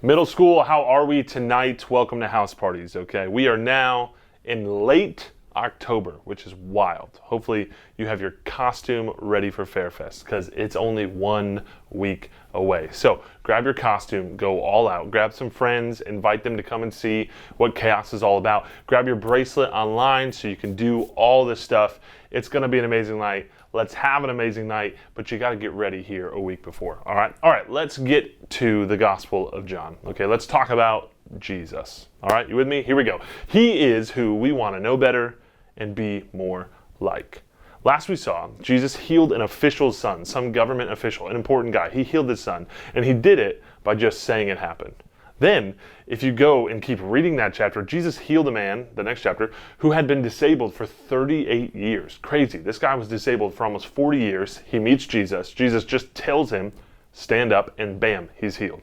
Middle school, how are we tonight? Welcome to House Parties, okay? We are now in late October, which is wild. Hopefully you have your costume ready for Fairfest because it's only 1 week away. So grab your costume, go all out, grab some friends, invite them to come and see what Chaos is all about. Grab your bracelet online so you can do all this stuff. It's gonna be an amazing night. Let's have an amazing night, but you gotta get ready here a week before, all right? All right, let's get to the Gospel of John. Okay, let's talk about Jesus. All right, you with me? Here we go. He is who we wanna know better and be more like. Last we saw, Jesus healed an official's son, some government official, an important guy. He healed his son, and he did it by just saying it happened. Then, if you go and keep reading that chapter, Jesus healed a man, the next chapter, who had been disabled for 38 years. Crazy. This guy was disabled for almost 40 years. He meets Jesus. Jesus just tells him, stand up, and bam, he's healed.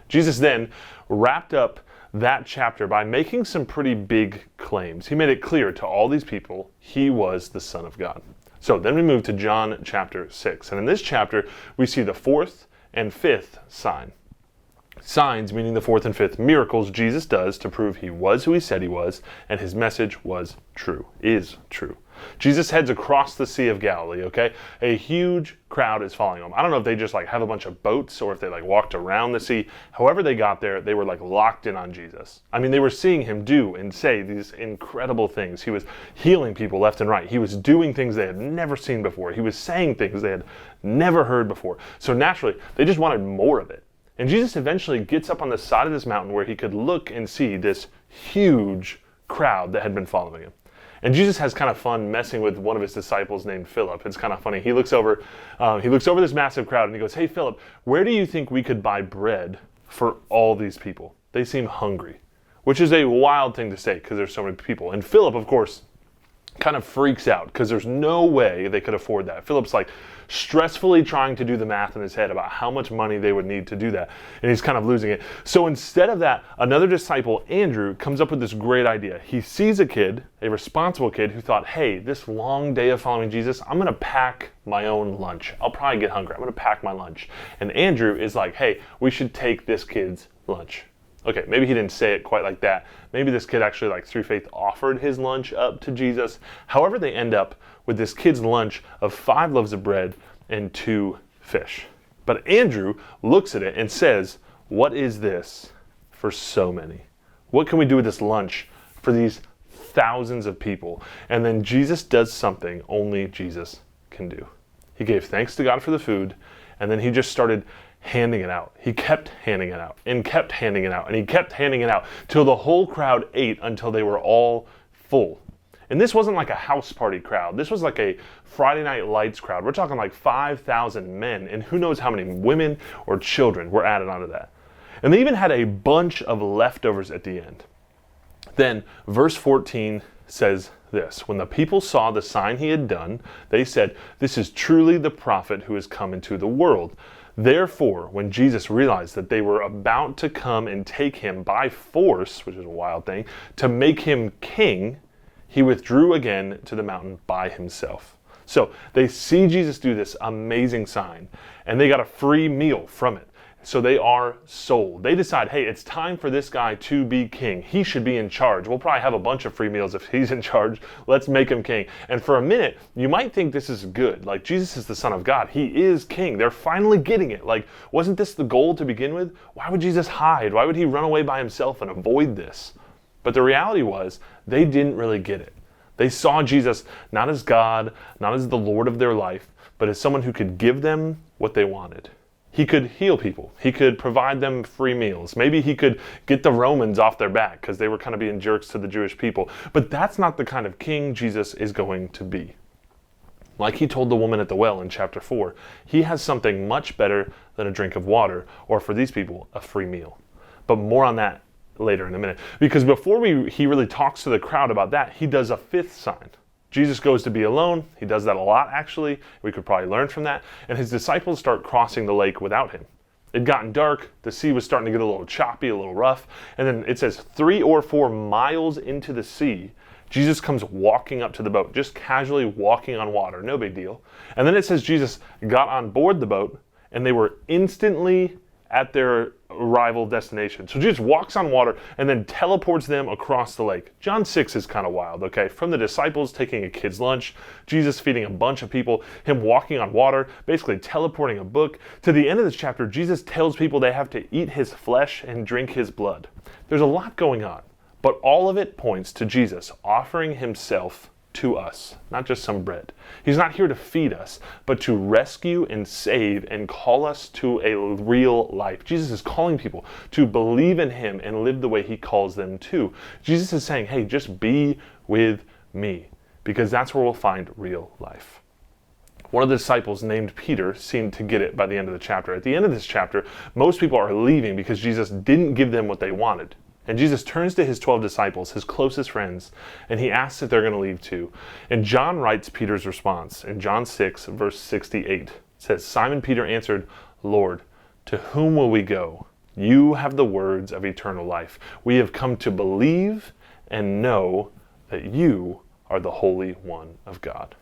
Jesus then wrapped up that chapter by making some pretty big claims. He made it clear to all these people he was the Son of God. So then we move to John chapter 6. And in this chapter, we see the fourth and fifth sign. Signs, meaning the fourth and fifth miracles Jesus does to prove he was who he said he was, and his message was true, is true. Jesus heads across the Sea of Galilee, okay? A huge crowd is following him. I don't know if they just have a bunch of boats or if they walked around the sea. However they got there, they were locked in on Jesus. I mean, they were seeing him do and say these incredible things. He was healing people left and right. He was doing things they had never seen before. He was saying things they had never heard before. So naturally, they just wanted more of it. And Jesus eventually gets up on the side of this mountain where he could look and see this huge crowd that had been following him. And Jesus has kind of fun messing with one of his disciples named Philip. It's kind of funny. He looks over this massive crowd and he goes, "Hey Philip, where do you think we could buy bread for all these people? They seem hungry." Which is a wild thing to say because there's so many people. And Philip, of course, kind of freaks out because there's no way they could afford that. Philip's stressfully trying to do the math in his head about how much money they would need to do that. And he's kind of losing it. So instead of that, another disciple, Andrew, comes up with this great idea. He sees a kid, a responsible kid, who thought, hey, this long day of following Jesus, I'm going to pack my own lunch. I'll probably get hungry. I'm going to pack my lunch. And Andrew is like, hey, we should take this kid's lunch. Okay, maybe he didn't say it quite like that. Maybe this kid actually, through faith, offered his lunch up to Jesus. However, they end up with this kid's lunch of 5 loaves of bread and 2 fish. But Andrew looks at it and says, what is this for so many? What can we do with this lunch for these thousands of people? And then Jesus does something only Jesus can do. He gave thanks to God for the food, and then he just started handing it out. He kept handing it out and kept handing it out and he kept handing it out till the whole crowd ate until they were all full. And this wasn't a house party crowd. This was a Friday Night Lights crowd. We're talking 5,000 men and who knows how many women or children were added onto that. And they even had a bunch of leftovers at the end. Then verse 14 says this, when the people saw the sign he had done, they said, this is truly the prophet who has come into the world. Therefore, when Jesus realized that they were about to come and take him by force, which is a wild thing, to make him king, he withdrew again to the mountain by himself. So they see Jesus do this amazing sign, and they got a free meal from it. So they are sold. They decide, hey, it's time for this guy to be king. He should be in charge. We'll probably have a bunch of free meals if he's in charge. Let's make him king. And for a minute, you might think this is good. Jesus is the Son of God. He is king. They're finally getting it. Wasn't this the goal to begin with? Why would Jesus hide? Why would he run away by himself and avoid this? But the reality was, they didn't really get it. They saw Jesus not as God, not as the Lord of their life, but as someone who could give them what they wanted. He could heal people. He could provide them free meals. Maybe he could get the Romans off their back because they were kind of being jerks to the Jewish people. But that's not the kind of king Jesus is going to be. Like he told the woman at the well in chapter 4, he has something much better than a drink of water, or for these people, a free meal. But more on that later in a minute. Because before he really talks to the crowd about that, he does a fifth sign. Jesus goes to be alone. He does that a lot, actually. We could probably learn from that. And his disciples start crossing the lake without him. It'd gotten dark. The sea was starting to get a little choppy, a little rough. And then it says 3 or 4 miles into the sea, Jesus comes walking up to the boat, just casually walking on water. No big deal. And then it says Jesus got on board the boat and they were instantly at their arrival destination. So Jesus walks on water and then teleports them across the lake. John 6 is kind of wild, okay? From the disciples taking a kid's lunch, Jesus feeding a bunch of people, him walking on water, basically teleporting a book. To the end of this chapter, Jesus tells people they have to eat his flesh and drink his blood. There's a lot going on, but all of it points to Jesus offering himself to us, not just some bread. He's not here to feed us, but to rescue and save and call us to a real life. Jesus is calling people to believe in him and live the way he calls them to. Jesus is saying, hey, just be with me, because that's where we'll find real life. One of the disciples named Peter seemed to get it by the end of the chapter. At the end of this chapter, most people are leaving because Jesus didn't give them what they wanted. And Jesus turns to his 12 disciples, his closest friends, and he asks if they're going to leave too. And John writes Peter's response in John 6, verse 68. It says, Simon Peter answered, Lord, to whom will we go? You have the words of eternal life. We have come to believe and know that you are the Holy One of God.